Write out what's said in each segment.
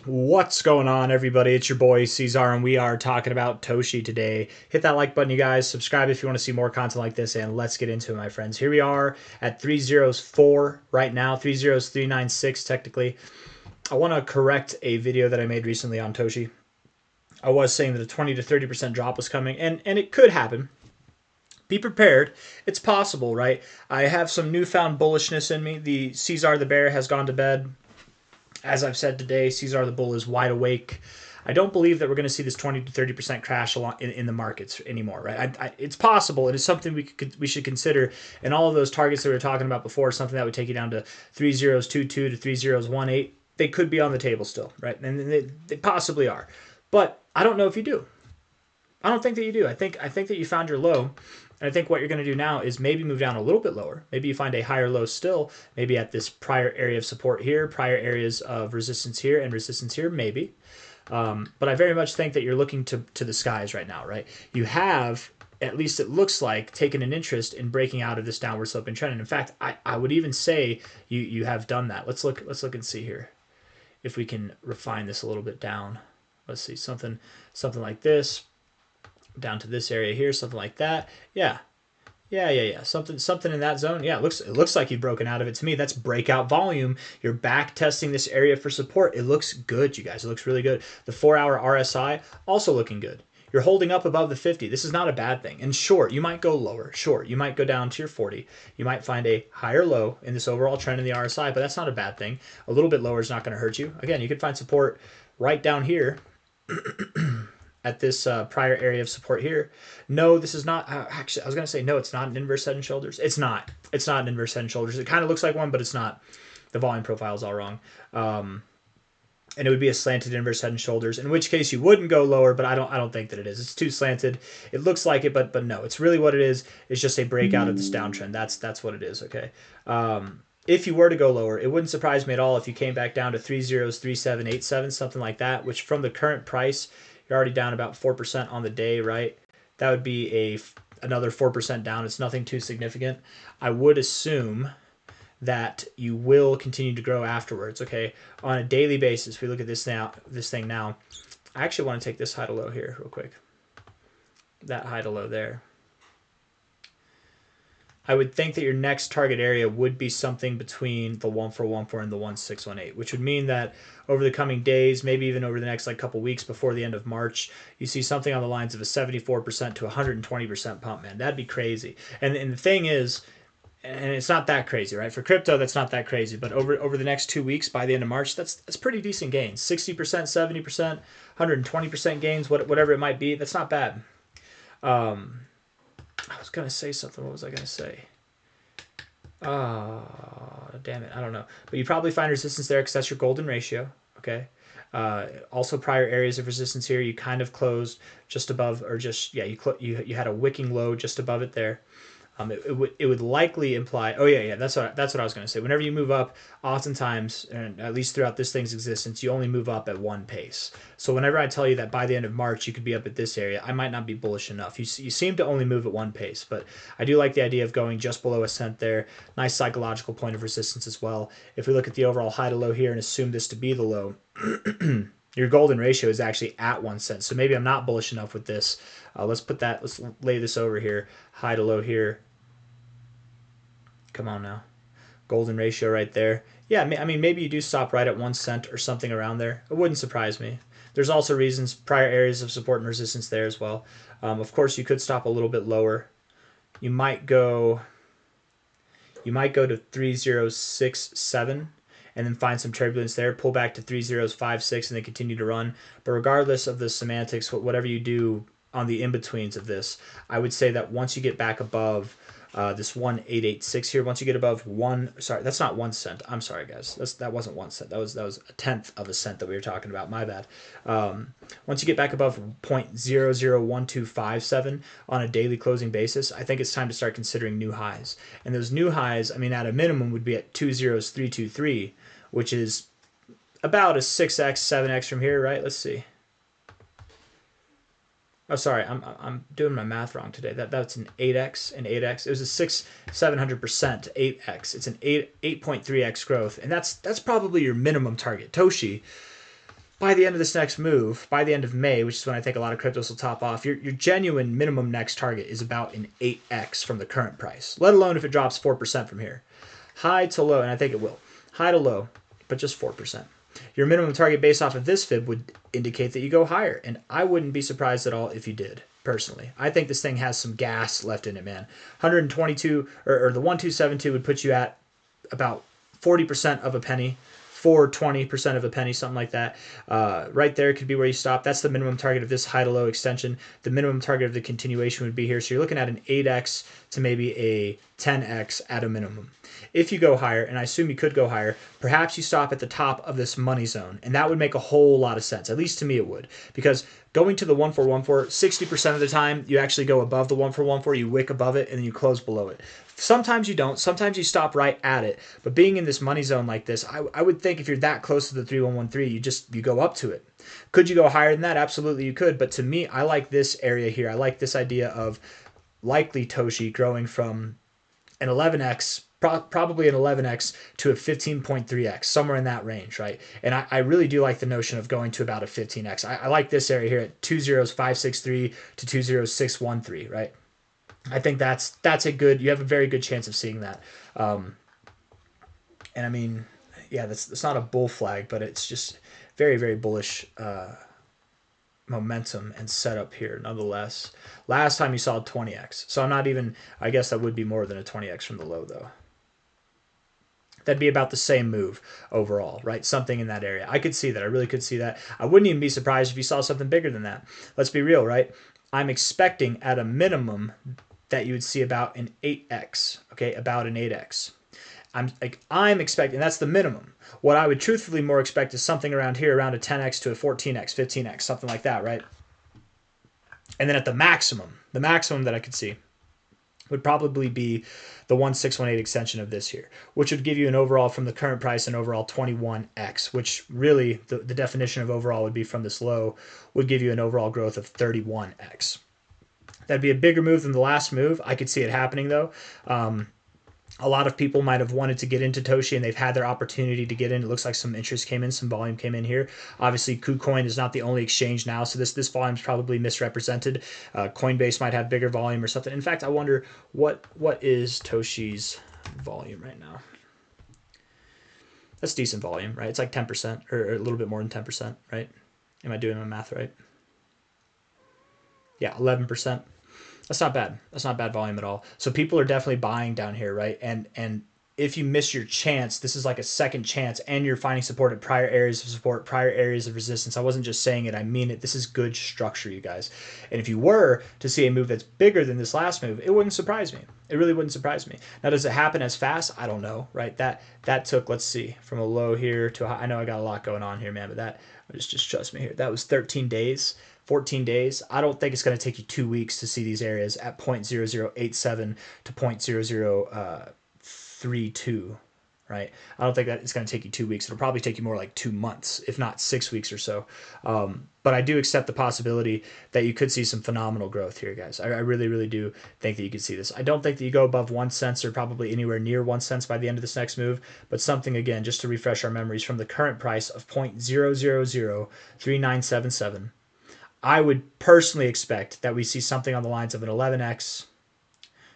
What's going on, everybody? It's your boy C-Zar, and we are talking about Toshi today. Hit that like button, you guys. Subscribe if you want to see more content like this, and let's get into it, my friends. Here we are at 304 right now, 30396 technically. I want to correct a video that I made recently on Toshi. I was saying that a 20 to 30% drop was coming, and it could happen. Be prepared. It's possible, right? I have some newfound bullishness in me. The C-Zar the Bear has gone to bed. As I've said today, C-Zar the Bull is wide awake. I don't believe that we're going to see this 20 to 30% crash in the markets anymore, right? It's possible. It is something we should consider. And all of those targets that we were talking about before, something that would take you down to 3022 to 3018, they could be on the table still, right? And they possibly are. But I don't know if you do. I don't think that you do. I think that you found your low. And I think what you're going to do now is maybe move down a little bit lower. Maybe you find a higher low still, maybe at this prior area of support here, prior areas of resistance here, and resistance here, maybe. But I very much think that you're looking to the skies right now, right? You have, at least it looks like, taken an interest in breaking out of this downward sloping trend. And in fact, I would even say you have done that. Let's look and see here if we can refine this a little bit down. Let's see, something like this. Down to this area here, something like that. Yeah. Something in that zone. Yeah, it looks like you've broken out of it. To me, that's breakout volume. You're back testing this area for support. It looks good, you guys. It looks really good. The 4-hour RSI also looking good. You're holding up above the 50. This is not a bad thing. And sure, you might go lower. Sure, you might go down to your 40. You might find a higher low in this overall trend in the RSI, but that's not a bad thing. A little bit lower is not going to hurt you. Again, you could find support right down here. At this prior area of support here. No, this is not, actually, I was going to say, no, it's not an inverse head and shoulders. It's not an inverse head and shoulders. It kind of looks like one, but it's not. The volume profile is all wrong. And it would be a slanted inverse head and shoulders, in which case you wouldn't go lower, but I don't think that it is. It's too slanted. It looks like it, but no, it's really what it is. It's just a breakout of this downtrend. That's what it is, okay? If you were to go lower, it wouldn't surprise me at all if you came back down to 303787, something like that, which from the current price, you're already down about 4% on the day, right? That would be another 4% down. It's nothing too significant. I would assume that you will continue to grow afterwards, okay? On a daily basis, if we look at this thing now, I actually want to take this high to low here real quick. That high to low there. I would think that your next target area would be something between the 1414 and the 1618, which would mean that over the coming days, maybe even over the next couple weeks before the end of March, you see something on the lines of a 74% to 120% pump, man. That'd be crazy. And the thing is, and it's not that crazy, right? For crypto, that's not that crazy. But over the next 2 weeks, by the end of March, that's pretty decent gains. 60%, 70%, 120% gains, whatever it might be. That's not bad. I was going to say something. What was I going to say? Damn it. I don't know. But you probably find resistance there because that's your golden ratio. Okay. Also prior areas of resistance here, you kind of closed just above, or just, yeah, you had a wicking low just above it there. It would likely imply, oh yeah, that's what I was going to say. Whenever you move up, oftentimes, and at least throughout this thing's existence, you only move up at one pace. So whenever I tell you that by the end of March you could be up at this area, I might not be bullish enough. You seem to only move at one pace, but I do like the idea of going just below a cent there. Nice psychological point of resistance as well. If we look at the overall high to low here and assume this to be the low, your golden ratio is actually at 1 cent. So maybe I'm not bullish enough with this. Let's lay this over here. High to low here. Come on now. Golden ratio right there. Yeah, I mean, maybe you do stop right at 1 cent or something around there. It wouldn't surprise me. There's also reasons, prior areas of support and resistance there as well. Of course, you could stop a little bit lower. You might go to 3067 and then find some turbulence there, pull back to 3056 and then continue to run. But regardless of the semantics, whatever you do on the in-betweens of this, I would say that once you get back above this 1886 here, once you get above that's not 1 cent. I'm sorry, guys. That wasn't 1 cent. That was a tenth of a cent that we were talking about. My bad. Once you get back above 0.001257 on a daily closing basis, I think it's time to start considering new highs. And those new highs, I mean, at a minimum would be at 20323, which is about a 6x, 7x from here, right? Let's see. Oh, sorry, I'm doing my math wrong today. That's an 8x, an 8x. It was a 700%, 8x. It's an 8.3x growth, and that's probably your minimum target. Toshi, by the end of this next move, by the end of May, which is when I think a lot of cryptos will top off, your genuine minimum next target is about an 8x from the current price, let alone if it drops 4% from here. High to low, and I think it will. High to low, but just 4%. Your minimum target based off of this fib would indicate that you go higher, and I wouldn't be surprised at all if you did, personally. I think this thing has some gas left in it, man. 122, or the 1272 would put you at about 40% of a penny, 420% of a penny, something like that. Right there could be where you stop. That's the minimum target of this high to low extension. The minimum target of the continuation would be here. So you're looking at an 8x to maybe a 10x at a minimum. If you go higher, and I assume you could go higher, perhaps you stop at the top of this money zone. And that would make a whole lot of sense. At least to me it would. Because going to the 1414, 60% of the time you actually go above the 1414, you wick above it, and then you close below it. Sometimes you don't. Sometimes you stop right at it. But being in this money zone like this, I would think if you're that close to the 3113, you go up to it. Could you go higher than that? Absolutely you could. But to me, I like this area here. I like this idea of likely TOSHI growing from an 11x, probably an 11x to a 15.3x, somewhere in that range, right? And I really do like the notion of going to about a 15x. I like this area here at 20563 to 20613, right? I think that's a good, you have a very good chance of seeing that. And I mean, yeah, that's not a bull flag, but it's just very, very bullish momentum and setup here nonetheless. Last time you saw 20x. So I'm not even, I guess that would be more than a 20x from the low though. That'd be about the same move overall, right? Something in that area. I could see that. I really could see that. I wouldn't even be surprised if you saw something bigger than that. Let's be real, right? I'm expecting at a minimum that you would see about an 8x, okay? About an 8x. I'm expecting, that's the minimum. What I would truthfully more expect is something around here, around a 10x to a 14x, 15x, something like that, right? And then at the maximum that I could see would probably be the 1618 extension of this here, which would give you an overall from the current price an overall 21x, which really the definition of overall would be from this low, would give you an overall growth of 31x. That'd be a bigger move than the last move. I could see it happening though. A lot of people might have wanted to get into TOSHI and they've had their opportunity to get in. It looks like some interest came in, some volume came in here. Obviously, KuCoin is not the only exchange now, so this volume is probably misrepresented. Coinbase might have bigger volume or something. In fact, I wonder what is TOSHI's volume right now. That's decent volume, right? It's like 10% or a little bit more than 10%, right? Am I doing my math right? Yeah, 11%. That's not bad. That's not bad volume at all. So people are definitely buying down here, right? And if you miss your chance, this is like a second chance, and you're finding support at prior areas of support, prior areas of resistance. I wasn't just saying it, I mean it. This is good structure, you guys. And if you were to see a move that's bigger than this last move, it wouldn't surprise me. It really wouldn't surprise me. Now, does it happen as fast? I don't know, right? That took, let's see, from a low here to a high. I know I got a lot going on here, man, but that, just trust me here. That was 13 days. 14 days. I don't think it's going to take you 2 weeks to see these areas at 0.0087 to 0.0032, right? I don't think that it's going to take you 2 weeks. It'll probably take you more like 2 months, if not 6 weeks or so. But I do accept the possibility that you could see some phenomenal growth here, guys. I really, really do think that you could see this. I don't think that you go above 1 cent or probably anywhere near 1 cent by the end of this next move, but something, again, just to refresh our memories, from the current price of 0.0003977, I would personally expect that we see something on the lines of an 11x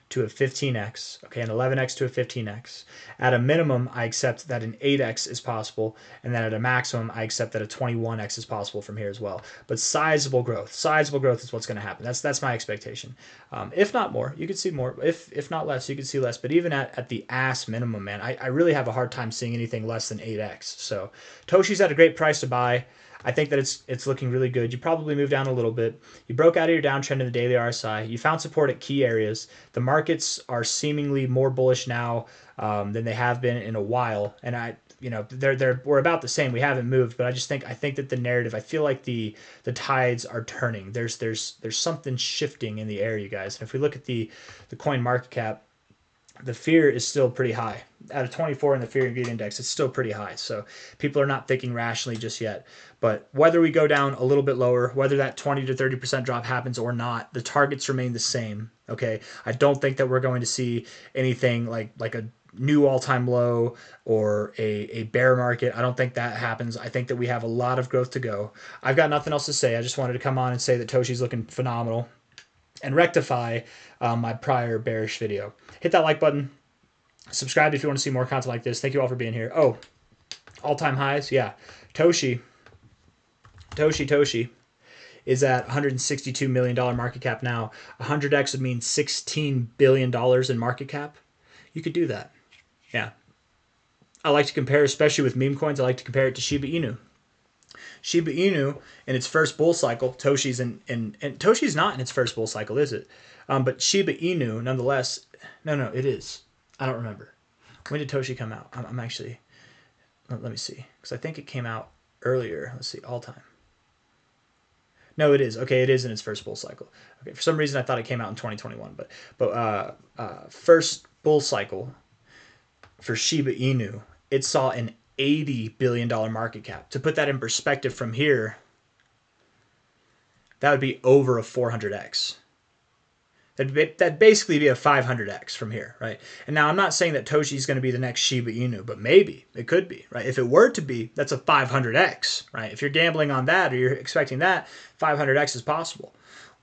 to a 15x, okay, an 11x to a 15x. At a minimum, I accept that an 8x is possible, and then at a maximum, I accept that a 21x is possible from here as well. But sizable growth is what's going to happen. That's my expectation. If not more, you could see more. If not less, you could see less. But even at the ass minimum, man, I really have a hard time seeing anything less than 8x. So TOSHI's at a great price to buy. I think that it's looking really good. You probably moved down a little bit. You broke out of your downtrend in the daily RSI. You found support at key areas. The markets are seemingly more bullish now than they have been in a while. And we're about the same. We haven't moved, but I think that the narrative, I feel like the tides are turning. There's something shifting in the air, you guys. And if we look at the coin market cap, the fear is still pretty high. Out of 24 in the fear and greed index, it's still pretty high. So people are not thinking rationally just yet. But whether we go down a little bit lower, whether that 20 to 30% drop happens or not, the targets remain the same. Okay, I don't think that we're going to see anything like a new all-time low or a bear market. I don't think that happens. I think that we have a lot of growth to go. I've got nothing else to say. I just wanted to come on and say that Toshi's looking phenomenal and rectify my prior bearish video. Hit that like button. Subscribe if you want to see more content like this. Thank you all for being here. Oh, all-time highs. Yeah. Toshi is at $162 million market cap now. 100x would mean $16 billion in market cap. You could do that. Yeah. I like to compare, especially with meme coins, I like to compare it to Shiba Inu. Shiba Inu in its first bull cycle, Toshi's and Toshi's not in its first bull cycle, is it? But Shiba Inu, nonetheless, no, it is. I don't remember. When did Toshi come out? I'm actually, let me see, because I think it came out earlier. Let's see, all time. No, it is. Okay, it is in its first bull cycle. Okay, for some reason I thought it came out in 2021, but first bull cycle for Shiba Inu, it saw an $80 billion market cap. To put that in perspective from here, that would be over a 400x. That'd basically be a 500x from here, right? And now I'm not saying that Toshi is going to be the next Shiba Inu, but maybe it could be, right? If it were to be, that's a 500x, right? If you're gambling on that or you're expecting that, 500x is possible.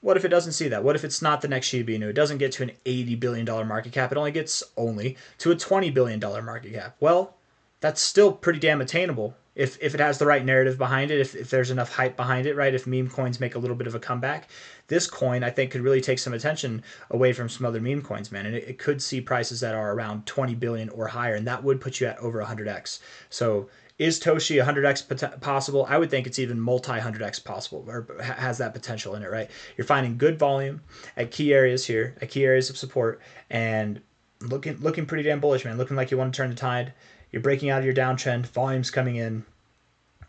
What if it doesn't see that? What if it's not the next Shiba Inu? It doesn't get to an $80 billion market cap. It only gets to a $20 billion market cap. Well, that's still pretty damn attainable if it has the right narrative behind it, if there's enough hype behind it, right? If meme coins make a little bit of a comeback, this coin I think could really take some attention away from some other meme coins, man. And it could see prices that are around 20 billion or higher, and that would put you at over 100x. So is Toshi 100x possible? I would think it's even multi-100x possible, or has that potential in it, right? You're finding good volume at key areas here, at key areas of support, and looking pretty damn bullish, man. Looking like you want to turn the tide. You're breaking out of your downtrend. Volume's coming in.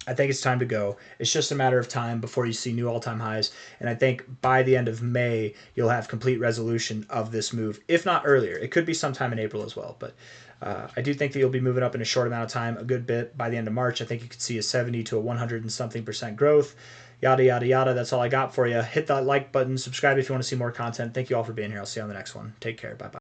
I think it's time to go. It's just a matter of time before you see new all-time highs. And I think by the end of May, you'll have complete resolution of this move, if not earlier. It could be sometime in April as well. But I do think that you'll be moving up in a short amount of time, a good bit. By the end of March, I think you could see a 70 to a 100 and something % growth. Yada, yada, yada. That's all I got for you. Hit that like button. Subscribe if you want to see more content. Thank you all for being here. I'll see you on the next one. Take care. Bye-bye.